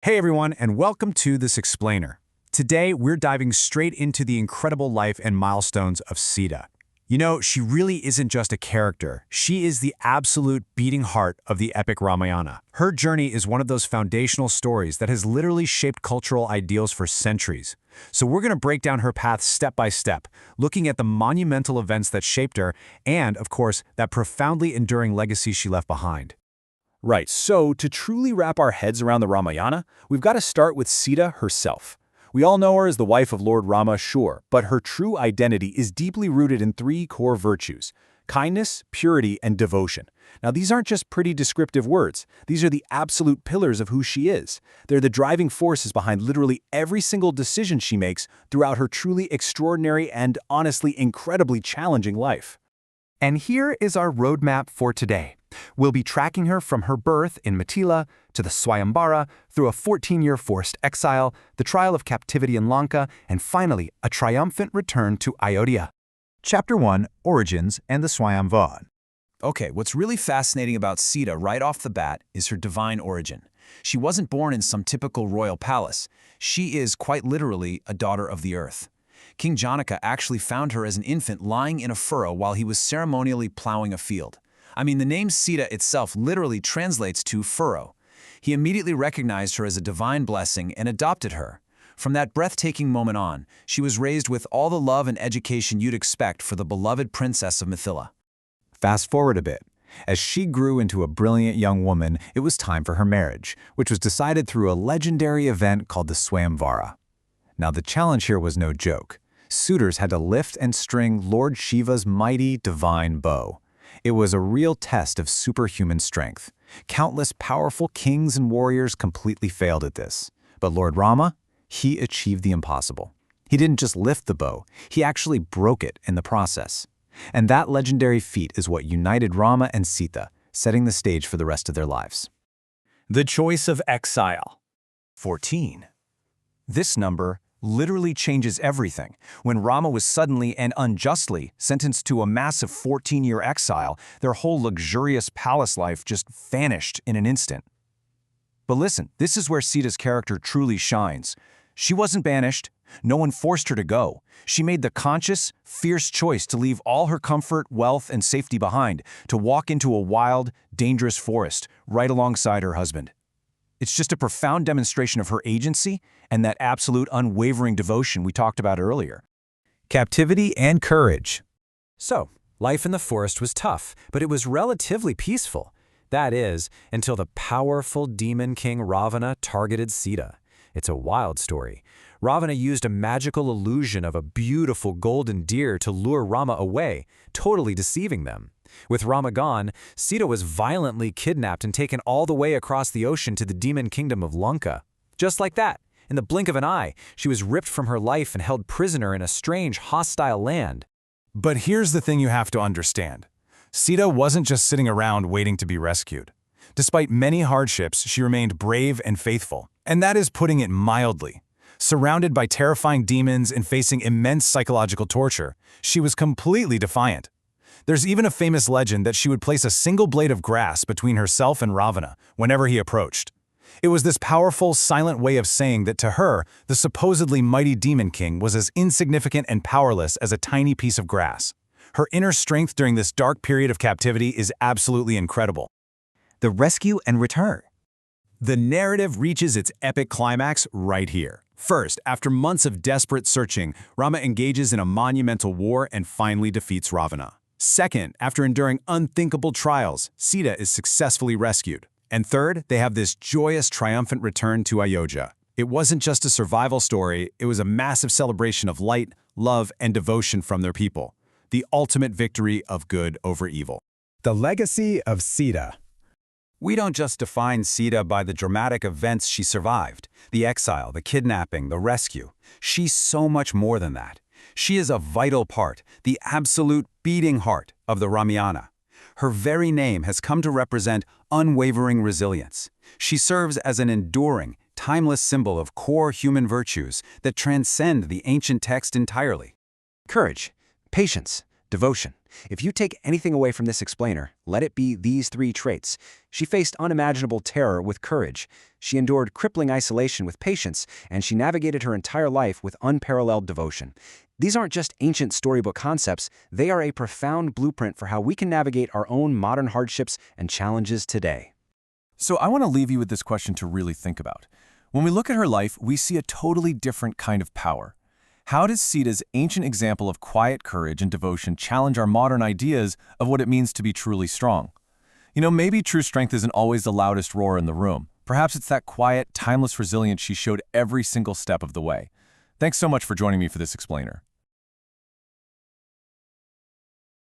Hey everyone, and welcome to This Explainer. Today, we're diving straight into the incredible life and milestones of Sita. You know, she really isn't just a character. She is the absolute beating heart of the epic Ramayana. Her journey is one of those foundational stories that has literally shaped cultural ideals for centuries. So we're going to break down her path step by step, looking at the monumental events that shaped her and, of course, that profoundly enduring legacy she left behind. Right, so to truly wrap our heads around the Ramayana, we've got to start with Sita herself. We all know her as the wife of Lord Rama, sure, but her true identity is deeply rooted in three core virtues: kindness, purity, and devotion. Now, these aren't just pretty descriptive words. These are the absolute pillars of who she is. They're the driving forces behind literally every single decision she makes throughout her truly extraordinary and honestly incredibly challenging life. And here is our roadmap for today. We'll be tracking her from her birth in Mithila to the Swayambara, through a 14-year forced exile, the trial of captivity in Lanka, and finally, a triumphant return to Ayodhya. Chapter 1, Origins and the Swayamvara. Okay, what's really fascinating about Sita right off the bat is her divine origin. She wasn't born in some typical royal palace. She is, quite literally, a daughter of the earth. King Janaka actually found her as an infant lying in a furrow while he was ceremonially plowing a field. I mean, the name Sita itself literally translates to furrow. He immediately recognized her as a divine blessing and adopted her. From that breathtaking moment on, she was raised with all the love and education you'd expect for the beloved princess of Mithila. Fast forward a bit. As she grew into a brilliant young woman, it was time for her marriage, which was decided through a legendary event called the Swayamvara. Now, the challenge here was no joke. Suitors had to lift and string Lord Shiva's mighty divine bow. It was a real test of superhuman strength. Countless powerful kings and warriors completely failed at this. But Lord Rama, he achieved the impossible. He didn't just lift the bow, he actually broke it in the process. And that legendary feat is what united Rama and Sita, setting the stage for the rest of their lives. The choice of exile. 14. This number literally changes everything. When Rama was suddenly and unjustly sentenced to a massive 14-year exile, their whole luxurious palace life just vanished in an instant. But listen, this is where Sita's character truly shines. She wasn't banished. No one forced her to go. She made the conscious, fierce choice to leave all her comfort, wealth, and safety behind, to walk into a wild, dangerous forest right alongside her husband. It's just a profound demonstration of her agency and that absolute unwavering devotion we talked about earlier. Captivity and courage. So, life in the forest was tough, but it was relatively peaceful. That is, until the powerful demon king Ravana targeted Sita. It's a wild story. Ravana used a magical illusion of a beautiful golden deer to lure Rama away, totally deceiving them. With Rama gone, Sita was violently kidnapped and taken all the way across the ocean to the demon kingdom of Lanka. Just like that, in the blink of an eye, she was ripped from her life and held prisoner in a strange, hostile land. But here's the thing you have to understand. Sita wasn't just sitting around waiting to be rescued. Despite many hardships, she remained brave and faithful. And that is putting it mildly. Surrounded by terrifying demons and facing immense psychological torture, she was completely defiant. There's even a famous legend that she would place a single blade of grass between herself and Ravana whenever he approached. It was this powerful, silent way of saying that to her, the supposedly mighty demon king was as insignificant and powerless as a tiny piece of grass. Her inner strength during this dark period of captivity is absolutely incredible. The rescue and return. The narrative reaches its epic climax right here. First, after months of desperate searching, Rama engages in a monumental war and finally defeats Ravana. Second, after enduring unthinkable trials, Sita is successfully rescued. And third, they have this joyous, triumphant return to Ayodhya. It wasn't just a survival story, it was a massive celebration of light, love, and devotion from their people. The ultimate victory of good over evil. The legacy of Sita. We don't just define Sita by the dramatic events she survived, the exile, the kidnapping, the rescue. She's so much more than that. She is a vital part, the absolute beating heart of the Ramayana. Her very name has come to represent unwavering resilience. She serves as an enduring, timeless symbol of core human virtues that transcend the ancient text entirely. Courage, patience, Devotion. If you take anything away from this explainer, let it be these three traits. She faced unimaginable terror with courage. She endured crippling isolation with patience, and she navigated her entire life with unparalleled devotion. These aren't just ancient storybook concepts, they are a profound blueprint for how we can navigate our own modern hardships and challenges today. So I want to leave you with this question to really think about. When we look at her life, we see a totally different kind of power. How does Sita's ancient example of quiet courage and devotion challenge our modern ideas of what it means to be truly strong? Maybe true strength isn't always the loudest roar in the room. Perhaps it's that quiet, timeless resilience she showed every single step of the way. Thanks so much for joining me for this explainer.